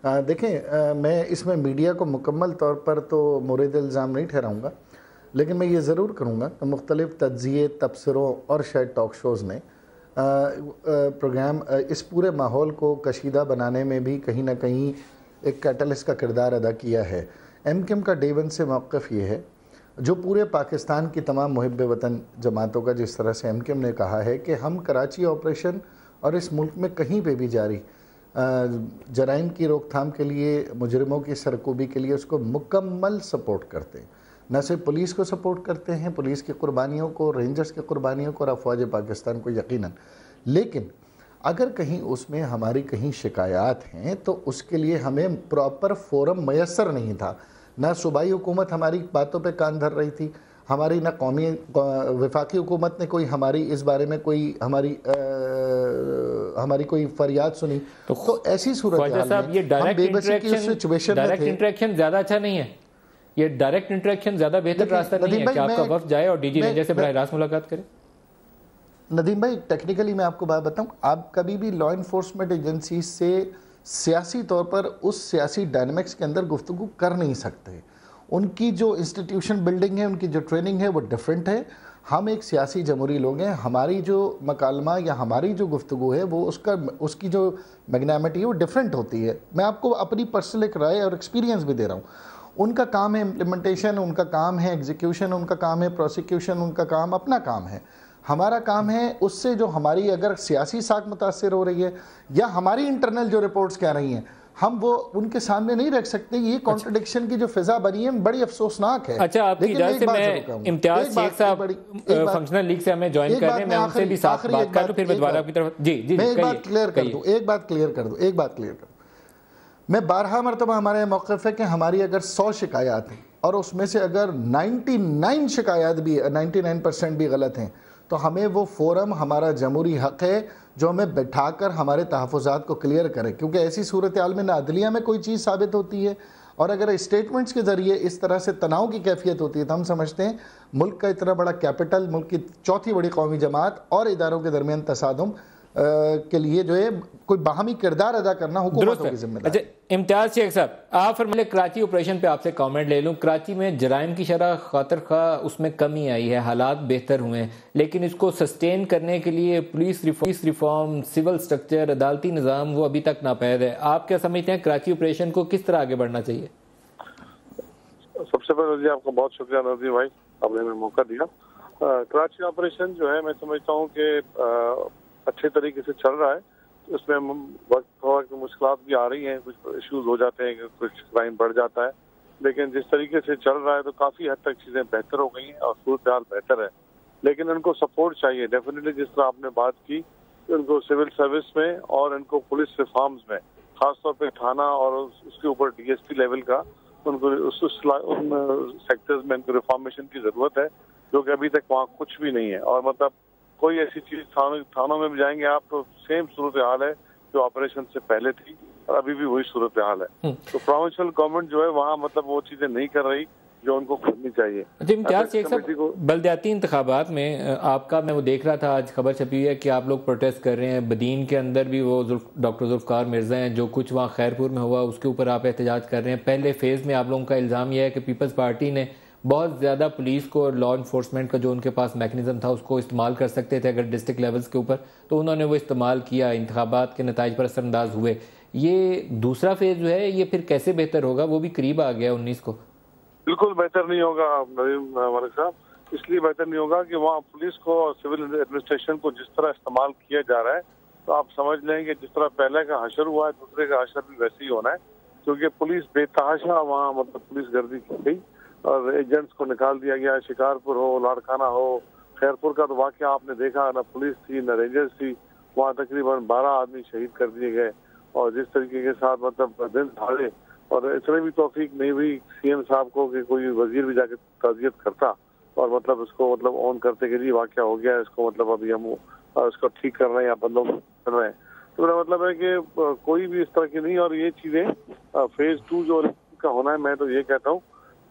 देखें, मैं इसमें मीडिया को मुकम्मल तौर पर तो मोरद इल्ज़ाम नहीं ठहराऊँगा, लेकिन मैं ये ज़रूर करूँगा कि मुख्तलिफ़ तज्ज़िये, तबसरों और शायद टॉक शोज़ ने प्रोग्राम इस पूरे माहौल को कशीदा बनाने में भी कहीं ना कहीं एक कैटलिस्ट का किरदार अदा किया है। MQM का डे 1 से मौक़िफ़ ये है, जो पूरे पाकिस्तान की तमाम मुहिब वतन जमातों का, जिस तरह से MQM ने कहा है कि हम कराची ऑपरेशन और इस मुल्क में कहीं पे भी जारी जराइम की रोकथाम के लिए, मुजरिमों की सरकूबी के लिए उसको मुकम्मल सपोर्ट करते हैं। न सिर्फ पुलिस को सपोर्ट करते हैं, पुलिस की कुर्बानियों को, रेंजर्स की कुर्बानियों को और अफवाज पाकिस्तान को यकीनन, लेकिन अगर कहीं उसमें हमारी कहीं शिकायत हैं तो उसके लिए हमें प्रॉपर फोरम मैसर नहीं था। ना सूबाई हुकूमत हमारी बातों पे कान धर रही थी, हमारी ना कौमी वफाकी हुकूमत ने कोई हमारी इस बारे में कोई हमारी कोई फरियाद सुनी। तो ऐसी सूरत साहब, ये डायरेक्ट इंटरेक्शन ज़्यादा अच्छा नहीं है। ये डायरेक्ट इंटरेक्शन ज़्यादा बेहतर रास्ता नहीं है कि आपका वफ्द जाए और डीजी रेंजर से बराह रास्त मुलाकात करे। नदीम भाई, टेक्निकली मैं आपको बात बताऊं, आप कभी भी लॉ इन्फोर्समेंट एजेंसी से सियासी तौर पर उस सियासी डायनामिक्स के अंदर गुफ्तगू कर नहीं सकते। उनकी जो इंस्टीट्यूशन बिल्डिंग है, उनकी जो ट्रेनिंग है वो डिफरेंट है। हम एक सियासी जमहूरी लोग हैं, हमारी जो मकालमा या हमारी जो गुफ्तगू है वो उसकी जो मैग्नामिटी है वो डिफरेंट होती है। मैं आपको अपनी पर्सनल एक राय और एक्सपीरियंस भी दे रहा हूँ। उनका काम है इम्प्लीमेंटेशन, उनका काम है एग्जीक्यूशन, उनका काम है प्रोसिक्यूशन, उनका काम अपना काम है। हमारा काम है उससे जो हमारी अगर सियासी साख मुतासर हो रही है या हमारी इंटरनल जो रिपोर्ट्स कह रही हैं, हम वो उनके सामने नहीं रख सकते। ये कॉन्ट्रडिक्शन की जो फिजा बनी है बड़ी अफसोसनाक है। अच्छा, आपकी इजाजत से मैं इम्तियाज शेख साहब फंक्शनल लीग से हमें ज्वाइन कर रहे हैं, मैं उनसे भी साथ बात कर लूं, फिर मैं दोबारा आपकी तरफ जी मैं एक बात क्लियर कर दूं, एक बात क्लियर कर दूं। मैं 12 मरतबा हमारे मौक़िफ़ है कि हमारी अगर 100 शिकायत हैं और उसमें से अगर 99 शिकायत भी 99% भी गलत हैं तो हमें वो फोरम, हमारा जमहूरी हक़ है जो हमें बैठाकर हमारे तहफ़्फ़ुज़ात को क्लियर करे, क्योंकि ऐसी सूरत हाल में ना अदलिया में कोई चीज़ साबित होती है और अगर स्टेटमेंट्स के ज़रिए इस तरह से तनाव की कैफियत होती है तो हम समझते हैं मुल्क का इतना बड़ा कैपिटल, मुल्क की चौथी बड़ी कौमी जमात और इदारों के दरमियान तसादुम के लिए जो है कोई बाहमी किरदार अदा करना हुकूमतों की जिम्मेदारी। अच्छा, इम्तियाज शेख साहब, आप फरमाइए, कराची ऑपरेशन पे आपसे कमेंट ले लूँ। कराची में जराइम की शरह खातर खा उसमें कमी आई है, हालात बेहतर हुए हैं, लेकिन इसको सस्टेन करने के लिए पुलिस रिफॉर्म, सिविल स्ट्रक्चर, अदालती निज़ाम वो अभी तक नापैद है। आप क्या समझते हैं कराची ऑपरेशन को किस तरह आगे बढ़ना चाहिए? सबसे पहले जी आपका बहुत शुक्रिया नज़ीर भाई, आपने हमें मौका दिया। कराची ऑपरेशन जो है मैं समझता हूँ कि अच्छे तरीके से चल रहा है। उसमें वक्त मुश्किलात भी आ रही हैं, कुछ इश्यूज हो जाते हैं, कुछ क्राइम बढ़ जाता है, लेकिन जिस तरीके से चल रहा है तो काफ़ी हद तक चीज़ें बेहतर हो गई हैं और सूरत हाल बेहतर है। लेकिन उनको सपोर्ट चाहिए डेफिनेटली। जिस तरह आपने बात की इनको सिविल सर्विस में और इनको पुलिस रिफॉर्म्स में, खासतौर पे थाना और उसके ऊपर डीएसपी लेवल का उनको उन सेक्टर्स में इनको रिफॉर्मेशन की जरूरत है, जो कि अभी तक वहाँ कुछ भी नहीं है। और मतलब कोई ऐसी चीज थानों में भी जाएंगे आप तो सेम सूरत हाल है जो ऑपरेशन से पहले थी और अभी भी वही सूरत हाल है। तो प्रोविंशियल गवर्नमेंट जो है वहाँ मतलब वो चीजें नहीं कर रही जो उनको करनी चाहिए। इम्तियाज शेख साहब, बलदियाती इंतखाबात में आपका, मैं वो देख रहा था आज खबर छपी है कि आप लोग प्रोटेस्ट कर रहे हैं। बदीन के अंदर भी वो डॉक्टर जुल्फकार मिर्जा हैं, जो कुछ वहाँ खैरपुर में हुआ उसके ऊपर आप एहतजाज कर रहे हैं। पहले फेज़ में आप लोगों का इल्ज़ाम यह है कि पीपल्स पार्टी ने बहुत ज़्यादा पुलिस को और लॉ इन्फोर्समेंट का जो उनके पास मैकेनिज्म था उसको इस्तेमाल कर सकते थे अगर डिस्ट्रिक्ट लेवल्स के ऊपर, तो उन्होंने वो इस्तेमाल किया, इंतखाबात के नताइज पर असरअंदाज हुए। ये दूसरा फेज़ जो है ये फिर कैसे बेहतर होगा? वो भी करीब आ गया 19 को। बिल्कुल बेहतर नहीं होगा नदीम मलिक साहब, इसलिए बेहतर नहीं होगा कि वहाँ पुलिस को और सिविल एडमिनिस्ट्रेशन को जिस तरह इस्तेमाल किया जा रहा है, तो आप समझ लें कि जिस तरह पहले का हशर हुआ है दूसरे का हशर भी वैसे ही होना है। क्योंकि पुलिस बेतहाशा वहाँ मतलब पुलिस गर्दी की गई और एजेंट्स को निकाल दिया गया। शिकारपुर हो, लाड़काना हो, खैरपुर का तो वाकया आपने देखा, न पुलिस थी न रेंजर्स थी, वहाँ तकरीबन 12 आदमी शहीद कर दिए गए। और जिस तरीके के साथ मतलब दिन दहाड़े, और इसमें भी तौफीक नहीं हुई सीएम साहब को कि कोई वजीर भी जाके ताज़ियत करता और मतलब उसको मतलब ऑन करते कि जी वाकया हो गया है, इसको मतलब अभी हम उसको ठीक कर रहे हैं या बंदों कर रहे हैं। तो मेरा मतलब है कि कोई भी इस तरह की नहीं। और ये चीजें फेज 2 जो का होना है, मैं तो ये कहता हूँ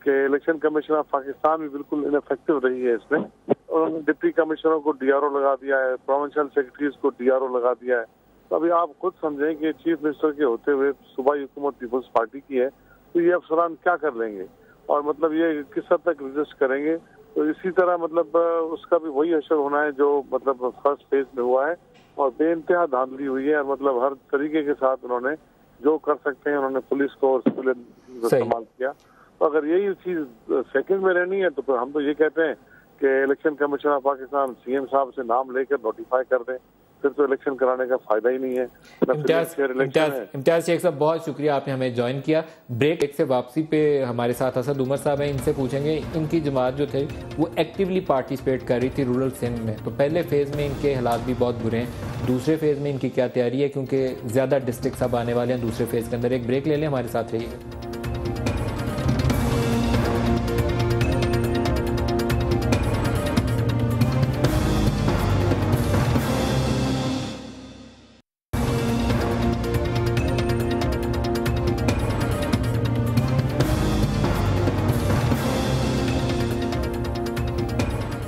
कि इलेक्शन कमीशन ऑफ पाकिस्तान भी बिल्कुल इनफेक्टिव रही है इसमें। उन्होंने डिप्टी कमिश्नरों को डीआरओ लगा दिया है, प्रोविंशियल सेक्रेटरीज को डीआरओ लगा दिया है। तो अभी आप खुद समझें कि चीफ मिनिस्टर के होते हुए सूबाई हुकूमत पीपल्स पार्टी की है, तो ये अफसरान क्या कर लेंगे और मतलब ये किस हद तक रजिस्ट करेंगे। तो इसी तरह मतलब उसका भी वही असर होना है जो मतलब फर्स्ट फेज में हुआ है। और बेइंतहा धांधली हुई है और मतलब हर तरीके के साथ उन्होंने जो कर सकते हैं उन्होंने पुलिस को और सिविल इस्तेमाल किया। तो अगर यही चीज सेकंड में रहनी है तो फिर हम तो ये कहते हैं कि election commission of Pakistan CM साहब से नाम लेकर नोटिफाई कर दें, फिर तो इलेक्शन कराने का फायदा ही नहीं है। इम्तियाज शेख साहब, बहुत शुक्रिया आपने हमें ज्वाइन किया। ब्रेक से वापसी पे हमारे साथ असद उमर साहब हैं, इनसे पूछेंगे इनकी जमात जो थे वो एक्टिवली पार्टिसिपेट कर रही थी रूरल सिंध में, तो पहले फेज़ में इनके हालात भी बहुत बुरे हैं, दूसरे फेज़ में इनकी क्या तैयारी है, क्योंकि ज़्यादा डिस्ट्रिक्ट अब आने वाले हैं दूसरे फेज़ के अंदर। एक ब्रेक ले लें, हमारे साथ रहिएगा।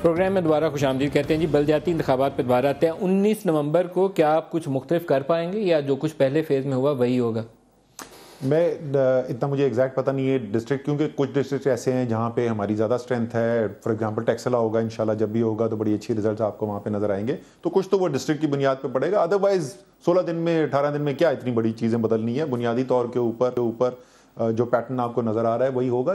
प्रोग्राम में दोबारा खुशामदीद कहते हैं जी। बलदियाती इंतखाबात पर दोबारा आते हैं 19 नवंबर को। क्या आप कुछ मुख्तलिफ कर पाएंगे या जो कुछ पहले फेज़ में हुआ वही होगा? मैं इतना मुझे एग्जैक्ट पता नहीं है डिस्ट्रिक्ट, क्योंकि कुछ डिस्ट्रिक्ट ऐसे हैं जहाँ पे हमारी ज़्यादा स्ट्रेंथ है। फॉर एग्जांपल टेक्सला होगा इंशाल्लाह, जब भी होगा तो बड़ी अच्छी रिजल्ट आपको वहाँ पे नजर आएंगे। तो कुछ तो वो डिस्ट्रिक्ट की बुनियाद पे पड़ेगा, अदरवाइज 16 दिन में 18 दिन में क्या इतनी बड़ी चीज़ें बदलनी है। बुनियादी तौर के ऊपर जो पैटर्न आपको नजर आ रहा है वही होगा।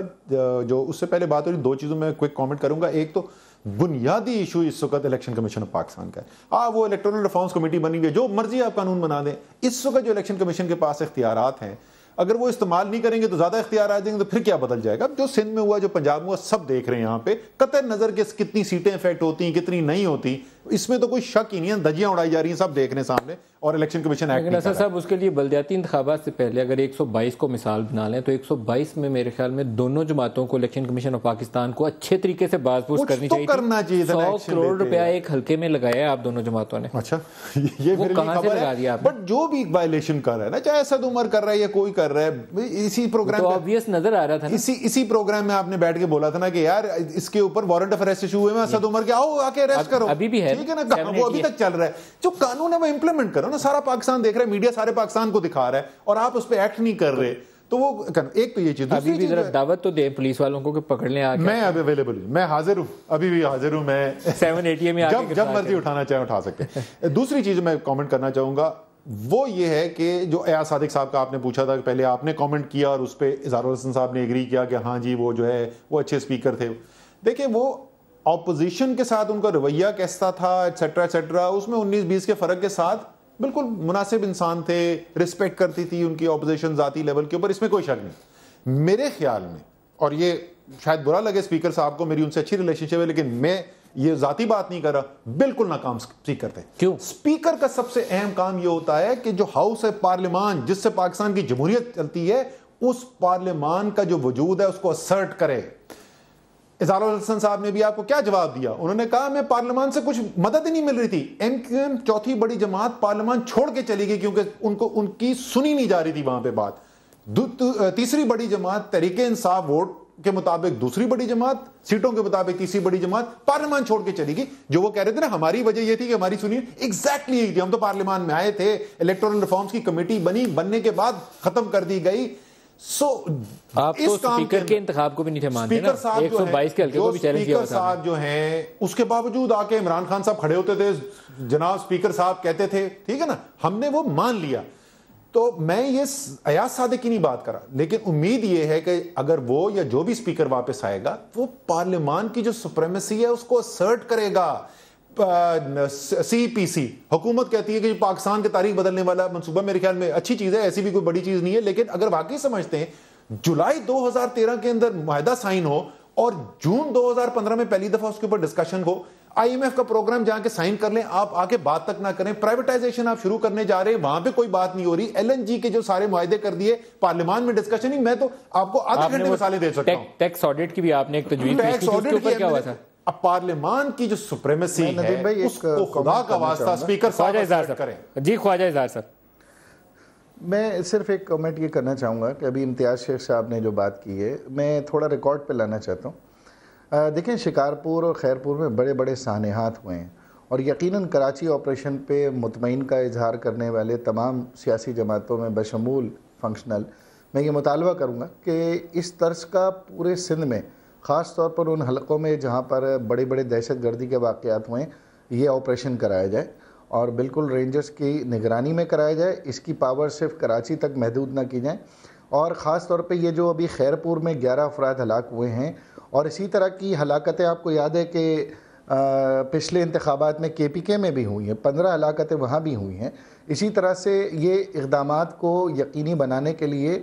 जो उससे पहले बात हो रही, 2 चीज़ों में क्विक कॉमेंट करूंगा। एक तो बुनियादी इशू इस वक्त इलेक्शन कमीशन ऑफ पाकिस्तान का है। वो इलेक्टोरल रिफॉर्म्स कमेटी बनी हुई है, जो मर्जी आप कानून बना दें, इस वक्त जो इलेक्शन कमीशन के पास इख्तियारात हैं, अगर वो इस्तेमाल नहीं करेंगे तो ज्यादा इख्तियार आ जाएंगे, तो फिर क्या बदल जाएगा। जो सिंध में हुआ, जो पंजाब में हुआ, सब देख रहे हैं यहाँ पे। कतई नजर के कितनी सीटें इफेक्ट होती हैं, कितनी नहीं होती, इसमें तो कोई शक ही नहीं है। धज्जियां उड़ाई जा रही हैं, सब देख रहे हैं सामने, और इलेक्शन कमीशन एक्ट नहीं कर रहा। साहब, उसके लिए बलदियाती इंतखाबात से पहले अगर 122 को मिसाल बना लें तो 122 में मेरे ख्याल में दोनों जमातों को इलेक्शन कमीशन ऑफ पाकिस्तान को अच्छे तरीके से बाजपूस करनी चाहिए। 100 करोड़ रुपया एक हल्के में लगाया आप दोनों जमातों ने। अच्छा, ये मेरे लिए खबर है। बट जो भी वायलेशन कर रहा है ना, चाहे असद उमर कर रहा है या कोई कर रहा है, इसी प्रोग्राम तो ऑब्वियस नजर आ रहा था ना। इसी प्रोग्राम में आपने बैठ के बोला था ना कि यार इसके ऊपर वारंट ऑफ अरेस्ट इशू हुए में असद उमर के, आओ आके अरेस्ट करो। अभी भी है, ठीक है ना, वो अभी तक चल रहा है। जो कानून है वो इंप्लीमेंट करो ना। सारा पाकिस्तान देख रहा है, मीडिया सारे पाकिस्तान को दिखा रहा है और आप उस पर एक्ट नहीं कर रहे, तो वो एक तो ये चीज। अभी भी जरा दावत तो दे पुलिस वालों को कि पकड़ लें आके। मैं अब अवेलेबल हूं, मैं हाजिर हूं, अभी भी हाजिर हूं। मैं 780 में जब मर्जी उठाना चाहे उठा सकते हैं। दूसरी चीज मैं कमेंट करना चाहूंगा वो ये है कि जो अयाज सादिक साहब का आपने पूछा था, पहले आपने कमेंट किया और उस पर इज़हारुल हसन साहब ने एग्री किया कि हाँ जी वो जो है वो अच्छे स्पीकर थे। देखिए, वो ऑपोजिशन के साथ उनका रवैया कैसा था, एटसेट्रा एटसेट्रा, उसमें 19-20 के फर्क के साथ बिल्कुल मुनासिब इंसान थे, रिस्पेक्ट करती थी उनकी ऑपोजिशन जाती लेवल के ऊपर, इसमें कोई शक नहीं। मेरे ख्याल में, और ये शायद बुरा लगे स्पीकर साहब को, मेरी उनसे अच्छी रिलेशनशिप है, लेकिन मैं ये जाती बात नहीं कर रहा, बिल्कुल नाकाम स्पीकर थे। क्यों? स्पीकर का सबसे अहम काम यह होता है कि जो हाउस है पार्लियामान, जिससे पाकिस्तान की जमहूरियत चलती है, उस पार्लियामान का जो वजूद है उसको असर्ट करे। इजाज़ुल हसन साहब ने भी आपको क्या जवाब दिया? उन्होंने कहा मैं पार्लियामान से कुछ मदद ही नहीं मिल रही थी। एमक्यूएम चौथी बड़ी जमात पार्लियामान छोड़ के चली गई क्योंकि उनको उनकी सुनी नहीं जा रही थी वहां पे बात। तीसरी बड़ी जमात तहरीके इंसाफ वोट के मुताबिक दूसरी बड़ी जमात, सीटों के मुताबिक तीसरी बड़ी जमात पार्लियामान छोड़ के चली गई। जो वो कह रहे थे ना हमारी वजह ये थी कि हमारी सुनिए, एग्जैक्टली यही थी। हम तो पार्लियामान में आए थे, इलेक्टोरल रिफॉर्म्स की कमेटी बनी, बनने के बाद खत्म कर दी गई। आप तो स्पीकर के इंतखाब को भी नहीं थे मानते ना, 122 के हल्के को भी चैलेंज किया। स्पीकर साहब जो हैं उसके बावजूद आके इमरान खान साहब खड़े होते थे, जनाब स्पीकर साहब कहते थे, ठीक है ना, हमने वो मान लिया। तो मैं ये अयाज सादिक की नहीं बात करा, लेकिन उम्मीद ये है कि अगर वो या जो भी स्पीकर वापस आएगा वो पार्लियामान की जो सुप्रीमेसी है उसको असर्ट करेगा। CPC हुकूमत कहती है कि पाकिस्तान की तारीख बदलने वाला मंसूबा मेरे ख्याल में अच्छी चीज है, ऐसी भी कोई बड़ी चीज नहीं है। लेकिन अगर वाकई समझते हैं जुलाई 2013 के अंदर मुआहदा साइन हो और जून 2015 में पहली दफा उसके ऊपर डिस्कशन हो, IMF का प्रोग्राम जहां के साइन कर लें, आप आके बात तक ना करें, प्राइवेटाइजेशन आप शुरू करने जा रहे हैं, वहां पे कोई बात नहीं हो रही, LNG के जो सारे मुआहदे कर दिए, पार्लियामान में डिस्कशन नहीं। मैं तो आपको आधे घंटे मिसालें दे सकता हूं। टैक्स ऑडिट की भी आपने एक तजवीज पेश की, उसके ऊपर क्या हुआ था? अब पार्लियामान की जो सुप्रीमेसी है उसको खुदा का वास्ता स्पीकर साहब करें। जी ख्वाजा इज़हार साहब, मैं सिर्फ एक कमेंट ये करना चाहूँगा कि अभी इम्तियाज़ शेख साहब ने जो बात की है, मैं थोड़ा रिकॉर्ड पे लाना चाहता हूँ। देखें, शिकारपुर और खैरपुर में बड़े बड़े सानेहात हुए हैं और यकीनन कराची ऑपरेशन पे मुतमईन का इजहार करने वाले तमाम सियासी जमातों में बशमूल फंक्शनल, मैं ये मुतालबा करूँगा कि इस तर्ज का पूरे सिंध में, ख़ास तौर पर उन हलकों में जहाँ पर बड़े बड़े दहशत गर्दी के वाक़यात हुए, ये ऑपरेशन कराया जाए और बिल्कुल रेंजर्स की निगरानी में कराया जाए। इसकी पावर सिर्फ कराची तक महदूद ना की जाए और ख़ास तौर पे ये जो अभी खैरपुर में 11 अफराद हलाक हुए हैं और इसी तरह की हलाकतें आपको याद है कि पिछले इंतखाबात में KPK में भी हुई हैं, 15 हलाकतें वहाँ भी हुई हैं। इसी तरह से ये इक़दामात को यकीनी बनाने के लिए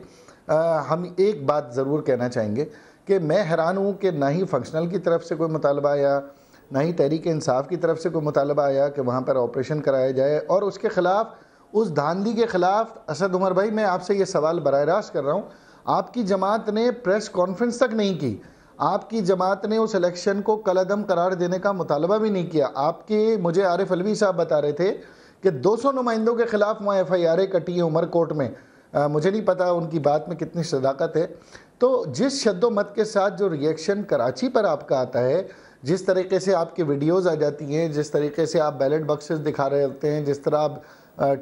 हम एक बात ज़रूर कहना चाहेंगे कि मैं हैरान हूँ कि ना ही फंक्शनल की तरफ से कोई मुतालबा आया, ना ही तहरीक इंसाफ की तरफ से कोई मुतालबा आया कि वहाँ पर ऑपरेशन कराया जाए और उसके ख़िलाफ़, उस धांधली के ख़िलाफ़। असद उमर भाई, मैं आपसे ये सवाल बराह रास्त कर रहा हूँ, आपकी जमात ने प्रेस कॉन्फ्रेंस तक नहीं की, आपकी जमात ने उस इलेक्शन को कलअदम करार देने का मुतालबा भी नहीं किया। आपके, मुझे आरिफ अलवी साहब बता रहे थे कि 200 नुमाइंदों के ख़िलाफ़ वहाँ FIR कटी है उमरकोट में। मुझे नहीं पता उनकी बात में कितनी सदाकत है। तो जिस शद्दोमत के साथ जो रिएक्शन कराची पर आपका आता है, जिस तरीके से आपकी वीडियोस आ जाती हैं, जिस तरीके से आप बैलेट बक्सेस दिखा रहे होते हैं, जिस तरह आप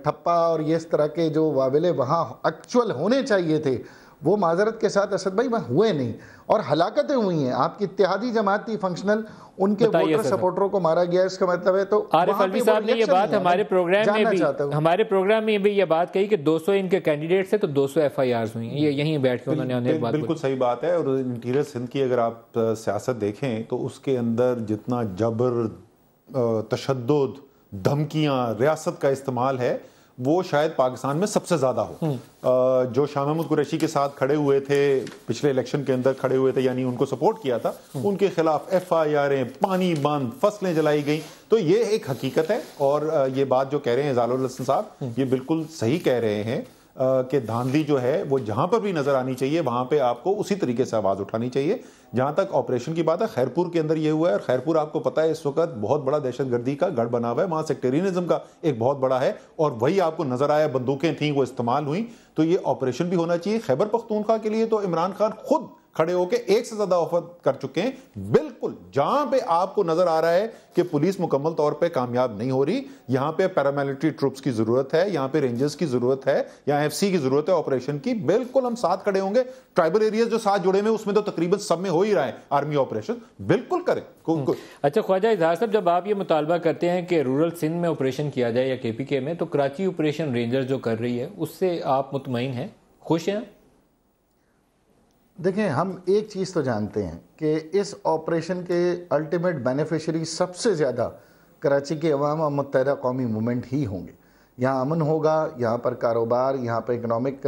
ठप्पा और ये इस तरह के जो वाविले वहाँ एक्चुअल होने चाहिए थे, वो माजरत के साथ असद भाई वहाँ हुए नहीं और हलाकतें हुई हैं। आपकी इत्तेहादी जमात थी फंक्शनल, उनके वोटर सपोर्टरों को मारा गया, इसका मतलब है। तो आरिफ अलवी साहब ने ये बात हमारे प्रोग्राम में भी ये बात कही कि 200 इनके कैंडिडेट्स है तो 200 FIRs हुई हैं। ये यहीं बैठ के उन्होंने बात बिल्कुल सही बात है। और इंटीरियर सिंध की अगर आप सियासत देखें तो उसके अंदर जितना जबर, तशद्दुद, धमकियां, रियासत का इस्तेमाल है, वो शायद पाकिस्तान में सबसे ज्यादा हो। जो शाह महमूद कुरैशी के साथ खड़े हुए थे, पिछले इलेक्शन के अंदर खड़े हुए थे, यानी उनको सपोर्ट किया था, उनके खिलाफ FIR, पानी बंद, फसलें जलाई गई। तो ये एक हकीकत है और ये बात जो कह रहे हैं इज़ाज़ुल हसन साहब, ये बिल्कुल सही कह रहे हैं कि धांधली जो है वो जहां पर भी नजर आनी चाहिए वहां पे आपको उसी तरीके से आवाज उठानी चाहिए। जहां तक ऑपरेशन की बात है, खैरपुर के अंदर ये हुआ है और खैरपुर आपको पता है इस वक्त बहुत बड़ा दहशतगर्दी का गढ़ बना हुआ है, वहां सेक्टेरियनिज्म का एक बहुत बड़ा है और वही आपको नजर आया, बंदूकें थी वो इस्तेमाल हुई। तो ये ऑपरेशन भी होना चाहिए। खैबर पख्तूनख्वा के लिए तो इमरान खान खुद खड़े होकर एक से ज्यादा ऑफर कर चुके हैं। बिल्कुल जहां पे आपको नजर आ रहा है कि पुलिस मुकम्मल तौर पे कामयाब नहीं हो रही, यहां पे पैरामिलिट्री ट्रूप्स की जरूरत है, यहां पे रेंजर्स की जरूरत है, यहां FC की जरूरत है ऑपरेशन की, बिल्कुल हम साथ खड़े होंगे। ट्राइबल एरियाज जो साथ जुड़े हुए उसमें तो तकरीबन सब में हो ही रहा है आर्मी ऑपरेशन, बिल्कुल करें। अच्छा ख्वाजा इज़हार साहब, जब आप ये मुतालबा करते हैं कि रूरल सिंध में ऑपरेशन किया जाए या KPK में, तो कराची ऑपरेशन रेंजर्स जो कर रही है उससे आप मुतमईन हैं, खुश हैं? देखें, हम एक चीज़ तो जानते हैं कि इस ऑपरेशन के अल्टीमेट बेनिफिशरी सबसे ज़्यादा कराची के अवाम और मुत्तहदा कौमी मूवमेंट ही होंगे। यहाँ अमन होगा, यहाँ पर कारोबार, यहाँ पर इकनॉमिक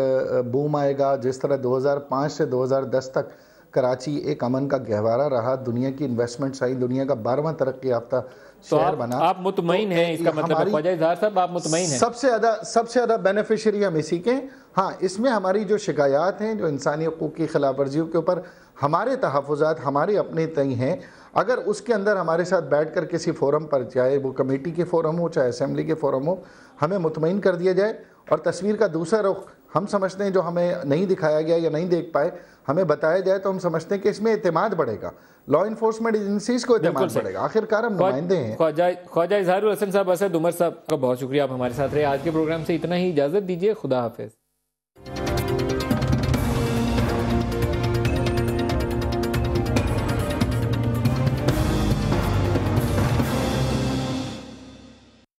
बूम आएगा। जिस तरह 2005 से 2010 तक कराची एक अमन का गहवारा रहा, दुनिया की इन्वेस्टमेंट्स आई, दुनिया का 12वां तरक्की याफ्ता शहर बना। आप मुतमईन हैं, इसका मतलब ख्वाजा इजहार साहब आप मुतमईन हैं? सबसे ज़्यादा बेनिफिशियरी हम इसी के। हाँ, इसमें हमारी जो शिकायत हैं, जो इंसानी हकूक़ की खिलाफ वर्जियों के ऊपर हमारे तहफ़्फ़ुज़ात हमारे अपने तय हैं, अगर उसके अंदर हमारे साथ बैठ कर किसी फोरम पर, चाहे वो कमेटी के फोरम हो चाहे असेंबली के फोरम हो, हमें मुतमईन कर दिया जाए और तस्वीर का दूसरा रुख हम समझते हैं जो हमें नहीं दिखाया गया या नहीं देख पाए, हमें बताया जाए तो हम समझते हैं कि इसमें एतमाद बढ़ेगा, लॉ इन्फोर्समेंट एजेंसीज को एतमाद बढ़ेगा। आखिरकार हम नुमाइंदे हैं। ख्वाजा इजहारुल हसन साहब, असद उमर साहब का बहुत शुक्रिया, आप हमारे साथ रहे। आज के प्रोग्राम से इतना ही, इजाज़त दीजिए, खुदा हाफिज़।